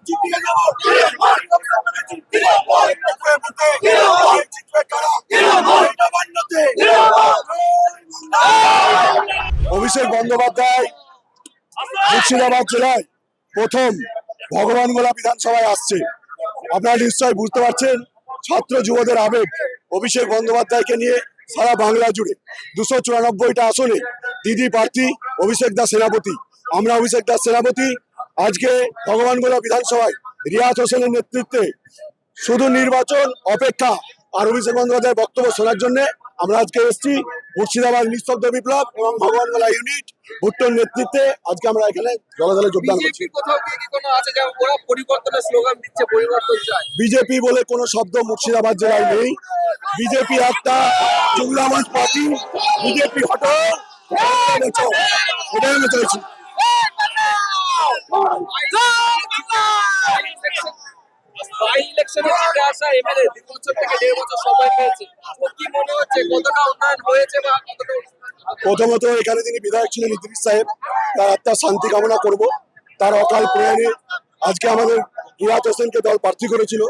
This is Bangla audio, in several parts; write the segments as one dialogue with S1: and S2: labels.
S1: জিতিয়ে যাবো। জিতবে কারা? নবান্নতে। অভিষেক বন্দ্যোপাধ্যায় মুর্শিদাবাদ জেলায় প্রথম ভগবানগোলা বিধানসভায় আসছে। আপনারা নিশ্চয়ই বুঝতে পারছেন ছাত্র যুবদের আবেগ অভিষেক বন্দ্যোপাধ্যায়কে নিয়ে সারা বাংলা জুড়ে 294টা আসনে দিদি প্রার্থী অভিষেক দাস সেনাপতি। আমরা অভিষেক দাস সেনাপতি আজকে ভগবানগোলা বিধানসভায় রিয়াজ হোসেনের নেতৃত্বে শুধু নির্বাচন অপেক্ষা আর অভিষেক বন্দ্যোপাধ্যায়ের বক্তব্য শোনার জন্য আমরা আজকে এসেছি। মুর্শিদাবাদ নিস্তব্ধ বিপ্লব এবং ভগবানগোলা ইউনিট ভুট্টোর নেতৃত্বে আজকে আমরা এখানে দলে যোগদান করছি। বিজেপি বলে কোনো শব্দ মুর্শিদাবাদ জেলায় নেই। বিজেপি একটা জুমলাবাজ পার্টি। বিজেপি হটো, এটাই আমি চাইছি। প্রথমত এখানে তিনি বিধায়ক ছিলেন ইদ্রিস সাহেব, তার আত্মার শান্তি কামনা করব। তার অকাল প্রয়াণে আজকে আমাদের রিয়াজ হোসেনকে দল প্রার্থী করেছিল।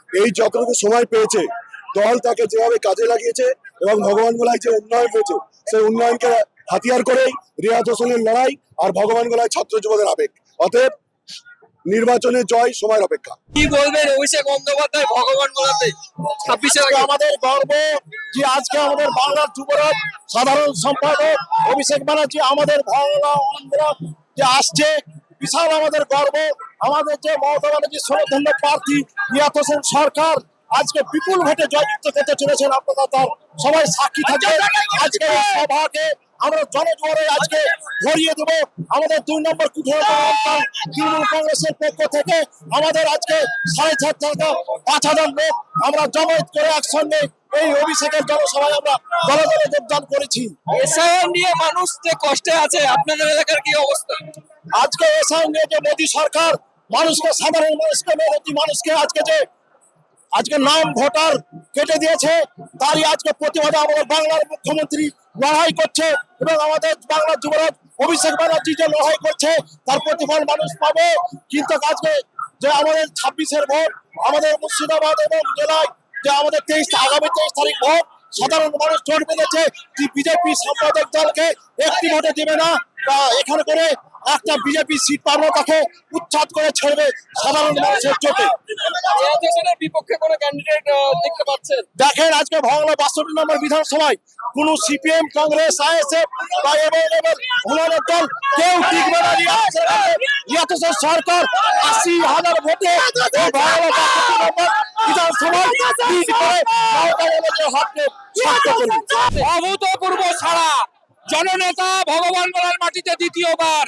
S1: এই যতটুকু সময় পেয়েছে দল তাকে যেভাবে কাজে লাগিয়েছে এবং ভগবানগোলায় যে উন্নয়ন হয়েছে সেই উন্নয়নকে হাতিয়ার করেই রিয়াজ হোসেনের লড়াই আর ভগবানগোলায় ছাত্র যুবদের আবেগ। অতএব নির্বাচনে জয় সময়ের অপেক্ষা।
S2: কি বলবেন অভিষেক বন্দ্যোপাধ্যায় ভগবানগোলাতে 26-এর আগে?
S3: আমাদের গর্ব যে আজকে আমাদের বাংলার যুবরাজ সাধারণ সম্পাদক অভিষেক ব্যানার্জি আমাদের বাংলা আন্দোলন যে আসছে, বিশাল আমাদের গর্ব। আমাদের যে মমতা ব্যানার্জি স্বনামধন্য প্রার্থী রিয়াজ হোসেন সরকার আজকে বিপুল ভোটে জয়যুক্ত করতে চলেছেন। আপনারা তার সবাই সাক্ষী থাকবে। আজকে এই সভাকে আমরা জনজোয়ারে আজকে ভরিয়ে দেবো। আমাদের 2 নম্বর কুঠোর তৃণমূল কংগ্রেসের পক্ষ থেকে আমাদের আজকে 4,500 লোক আমরা জমায়েত করে একসঙ্গে এই অভিষেকের জনসভায় আমরা দলে দলে যোগদান করেছি।
S2: এসআইআর নিয়ে মানুষ যে কষ্টে আছে, আপনাদের এলাকার কি অবস্থা?
S3: আজকে এসআইআর নিয়ে যে মোদী সরকার মানুষকে, সাধারণ মানুষকে, মেহনতি মানুষকে আজকে নাম ভোটার কেটে দিয়েছে, তারই আজকে প্রতিবাদে আমাদের বাংলার মুখ্যমন্ত্রী লড়াই করছে এবং আমাদের বাংলার যুবরাজ অভিষেক ব্যানার্জি যে লড়াই করছে তার প্রতিফল মানুষ পাবে। কিন্তু আজকে যে আমাদের 26-এর ভোট, আমাদের মুর্শিদাবাদ এবং জেলায় যে আমাদের আগামী 23 তারিখ ভোট, সাধারণ মানুষ জোট বেঁধেছে বিজেপি সাম্প্রদায়িক দলকে একটি ভোটে দেবে না। এখানে করে একটা বিজেপি সিট পাবো তাকে উচ্ছেদ করে ছেড়বে সাধারণ মানুষের চোখে।
S2: বিপক্ষে কোনো ক্যান্ডিডেট দেখতে পাচ্ছেন?
S3: দেখেন আজকে ভগবান 62 নম্বর বিধানসভায় কোন সিপিএম, কংগ্রেস, আইএসএফ বা হুলানের দল কেউ টিকবে না। রিয়াজ হোসেন সরকার 80,000 ভোটে বিধানসভায়
S2: অভূতপূর্ব ছাড়া জননেতা ভগবানগোলার মাটিতে দ্বিতীয়বার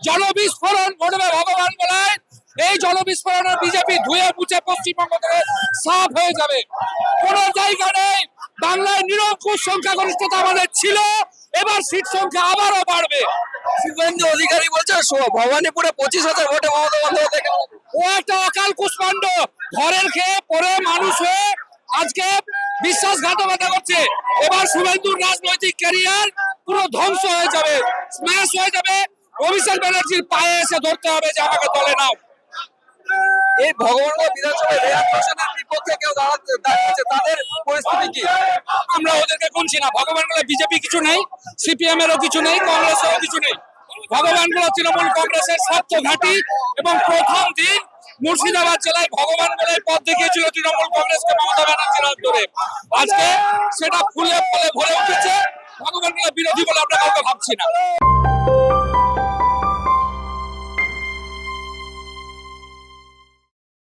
S2: জনবিস্ফোরণ ঘটবে ভগবানগোলায়। এই জনবিস্ফোরণে বিজেপি ধুয়ে মুছে পশ্চিমবঙ্গ থেকে সাফ হয়ে যাবে। কোন জায়গা নেই। বাংলায় নিরঙ্কুশ সংখ্যাগরিষ্ঠতা আমাদের ছিল, এবার সিট সংখ্যা আবারও বাড়বে।
S1: শুভেন্দু অধিকারী বলছে ভবানীপুরে 25,000 ভোটে মমতা বন্দ্যোপাধ্যায়।
S2: ও একটা অকাল কুষ্মাণ্ড, ঘরের খেয়ে পরে মানুষ হয়ে আজকে বিশ্বাসঘাতকতা করছে। এবার শুভেন্দুর রাজনৈতিক ক্যারিয়ার পুরো ধ্বংস হয়ে যাবে, স্ম্যাশ হয়ে যাবে। অভিষেক ব্যানার্জির পায়ে এসে ধরতে হবে যে আমাকে দলে নাও।
S1: এই ভগবানগোলা বিধানসভায় রিয়াজ হোসেনের বিপক্ষে কেউ দাঁড়াচ্ছে, তাদের পরিস্থিতি কি?
S2: আমরা ওদেরকে গুনছি না। ভগবানগোলা বিজেপি কিছু নেই, সিপিএম এরও কিছু নেই, কংগ্রেসেরও কিছু নেই। ভগবানগোলা তৃণমূল কংগ্রেসের স্বার্থ ঘাঁটি এবং প্রথম দিন মুর্শিদাবাদ জেলায় ভগবানগোলায় পথ দেখিয়েছিল তৃণমূল কংগ্রেসকে মমতা ব্যানার্জির হাত ধরে। আজকে সেটা ফুলে ফলে ভরে উঠেছে। ভগবানগোলা বিরোধী বলে আমরা কাউকে ভাবছি না।